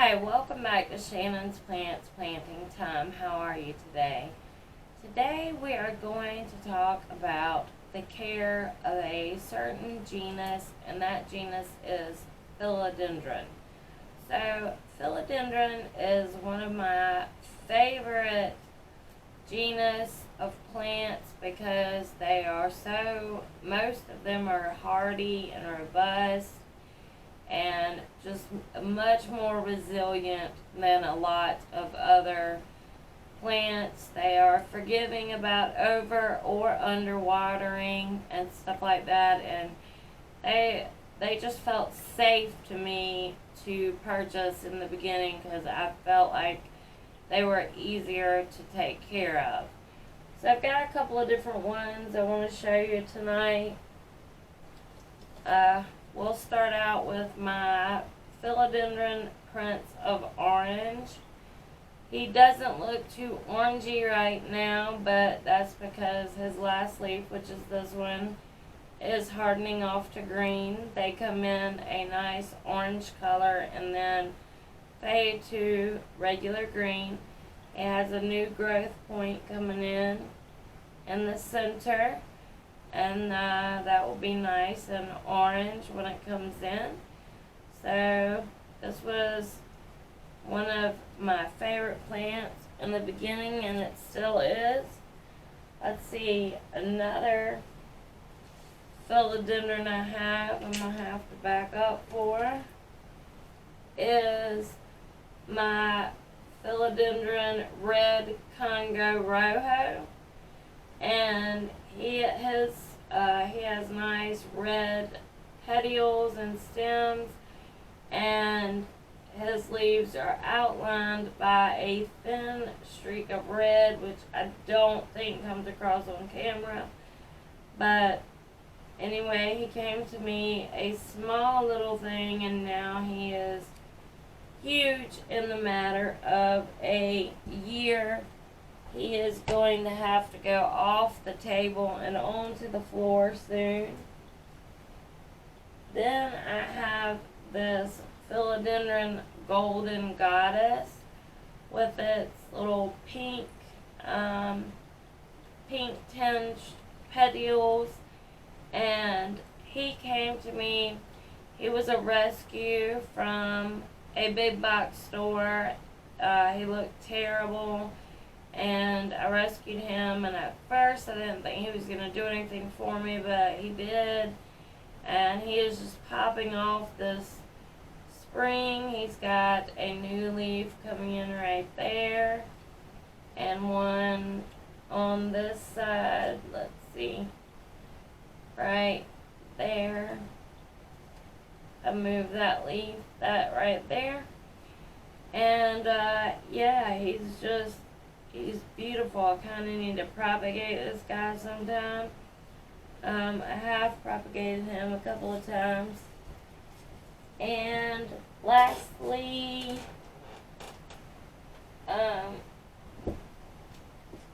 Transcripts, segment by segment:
Hi, welcome back to Shannon's Plants Planting Time. How are you today? Today we are going to talk about the care of a certain genus, and that genus is Philodendron. So, Philodendron is one of my favorite genus of plants because most of them are hardy and robust and just much more resilient than a lot of other plants. They are forgiving about over or under watering and stuff like that, and they just felt safe to me to purchase in the beginning because I felt like they were easier to take care of. So I've got a couple of different ones I want to show you tonight. We'll start out with my Philodendron Prince of Orange. He doesn't look too orangey right now, but that's because his last leaf, which is this one, is hardening off to green. They come in a nice orange color and then fade to regular green. It has a new growth point coming in the center. And that will be nice and orange when it comes in. So this was one of my favorite plants in the beginning, and it still is. Let's see, another philodendron I have, I'm going to have to back up for, is my Philodendron Red Congo Rojo. And he has nice red petioles and stems, and his leaves are outlined by a thin streak of red, which I don't think comes across on camera. But anyway, he came to me a small little thing, and now he is huge in the matter of a year. He is going to have to go off the table and onto the floor soon. Then I have this Philodendron Golden Goddess with its little pink tinged petioles. And he came to me. He was a rescue from a big box store. He looked terrible. And I rescued him, and at first I didn't think he was going to do anything for me, but he did. And he is just popping off this spring. He's got a new leaf coming in right there, and one on this side. Let's see, right there. I moved that leaf, that right there. And yeah, he's beautiful. I kind of need to propagate this guy sometime. I have propagated him a couple of times. And lastly, I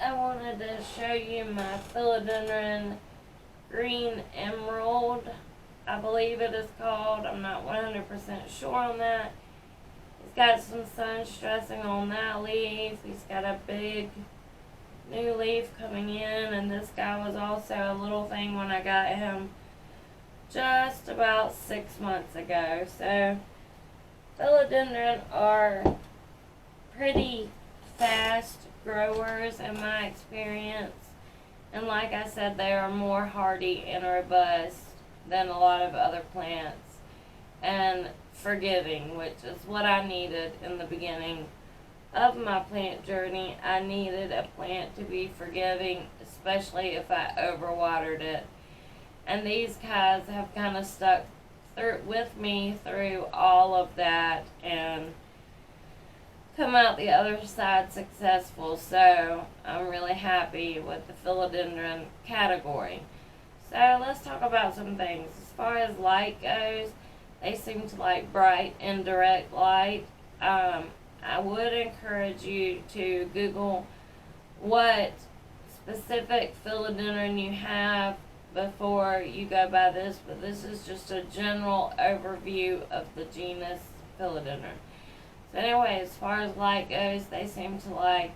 wanted to show you my Philodendron Green Emerald, I believe it is called. I'm not 100% sure on that. He's got some sun stressing on that leaf. He's got a big new leaf coming in, and this guy was also a little thing when I got him just about 6 months ago. So philodendron are pretty fast growers in my experience, and like I said, they are more hardy and robust than a lot of other plants, and forgiving, which is what I needed in the beginning of my plant journey. I needed a plant to be forgiving, especially if I overwatered it. And these guys have kind of stuck with me through all of that and come out the other side successful. So I'm really happy with the philodendron category. So let's talk about some things. As far as light goes, they seem to like bright, indirect light. I would encourage you to Google what specific philodendron you have before you go by this, but this is just a general overview of the genus Philodendron. So anyway, as far as light goes, they seem to like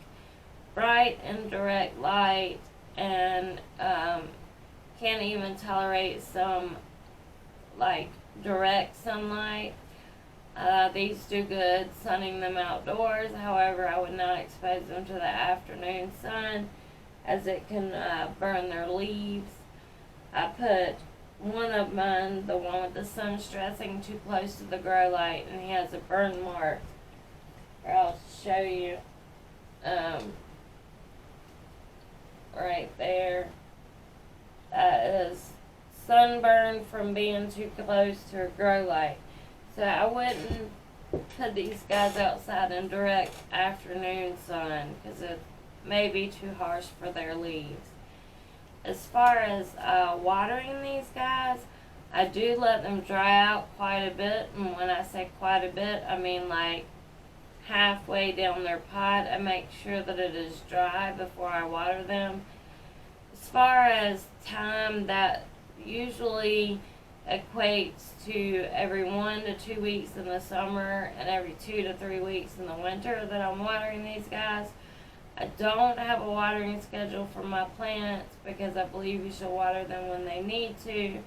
bright and direct light, and can't even tolerate some like direct sunlight. These do good sunning them outdoors. However, I would not expose them to the afternoon sun, as it can burn their leaves. I put one of mine, the one with the sun stressing too close to the grow light, and he has a burn mark. Or I'll show you right there. That is sunburn from being too close to a grow light. So I wouldn't put these guys outside in direct afternoon sun, because it may be too harsh for their leaves. As far as watering these guys, I do let them dry out quite a bit. And when I say quite a bit, I mean like halfway down their pot. I make sure that it is dry before I water them. As far as time, that usually equates to every 1 to 2 weeks in the summer and every 2 to 3 weeks in the winter that I'm watering these guys. I don't have a watering schedule for my plants, because I believe you should water them when they need to.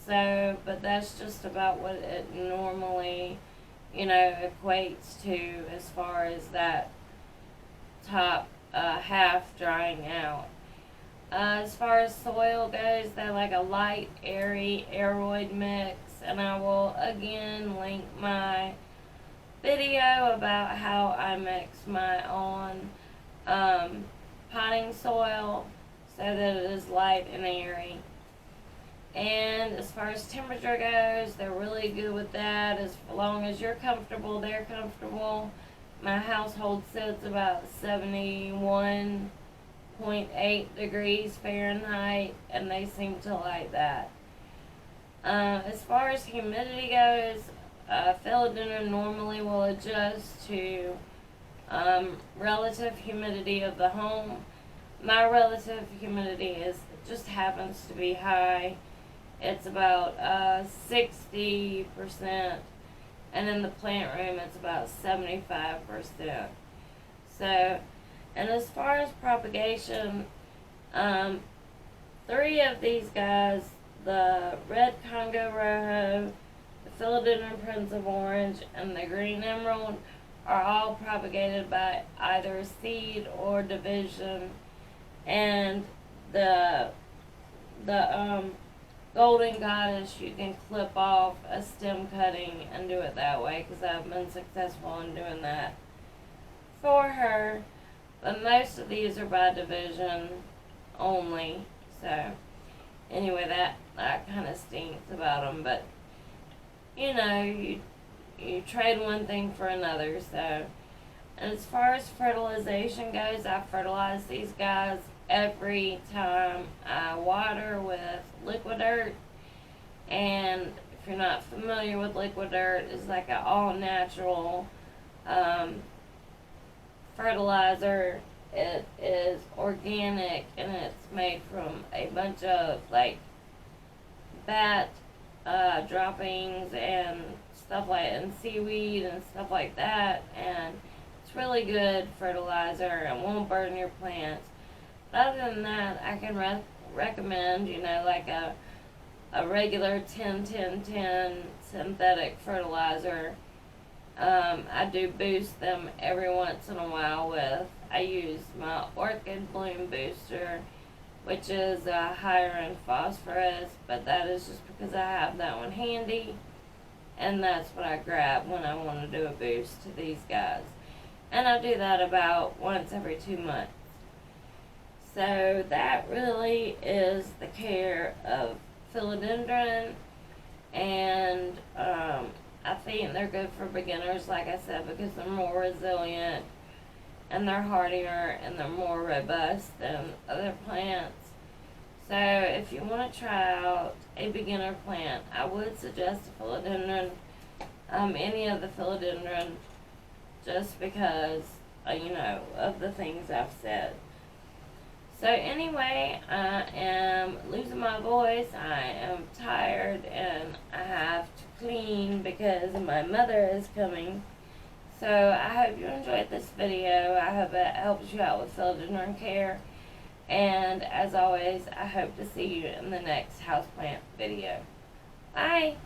So, but that's just about what it normally, equates to as far as that top half drying out. As far as soil goes, they're like a light, airy, aeroid mix, and I will again link my video about how I mix my own potting soil so that it is light and airy. And as far as temperature goes, they're really good with that. As long as you're comfortable, they're comfortable. My household sits about 71.8 degrees Fahrenheit, and they seem to like that. As far as humidity goes, Philodendron normally will adjust to relative humidity of the home. My relative humidity just happens to be high. It's about 60%, and in the plant room it's about 75%. So, and as far as propagation, 3 of these guys, the Red Congo Rojo, the Philodendron Prince of Orange, and the Green Emerald, are all propagated by either seed or division. And the Golden Goddess, you can clip off a stem cutting and do it that way, because I've been successful in doing that for her. But most of these are by division only. So anyway, that kind of stinks about them, but you trade one thing for another. So, and as far as fertilization goes, I fertilize these guys every time I water with liquid earth. And if you're not familiar with liquid earth, it's like an all natural fertilizer. It is organic, and it's made from a bunch of like bat droppings and stuff like, and seaweed and stuff like that, and it's really good fertilizer and won't burn your plants. But other than that, I can recommend like a regular 10-10-10 synthetic fertilizer. I do boost them every once in a while with, I use my Orchid Bloom Booster, which is higher in phosphorus, but that is just because I have that one handy, and that's what I grab when I want to do a boost to these guys. And I do that about once every 2 months. So that really is the care of philodendron, and I think they're good for beginners, like I said, because they're more resilient, and they're hardier, and they're more robust than other plants. So if you want to try out a beginner plant, I would suggest a philodendron, any of the philodendron, just because, of the things I've said. So anyway, I am losing my voice. I am tired, and I have to clean because my mother is coming. So I hope you enjoyed this video. I hope it helps you out with philodendron care. And as always, I hope to see you in the next houseplant video. Bye!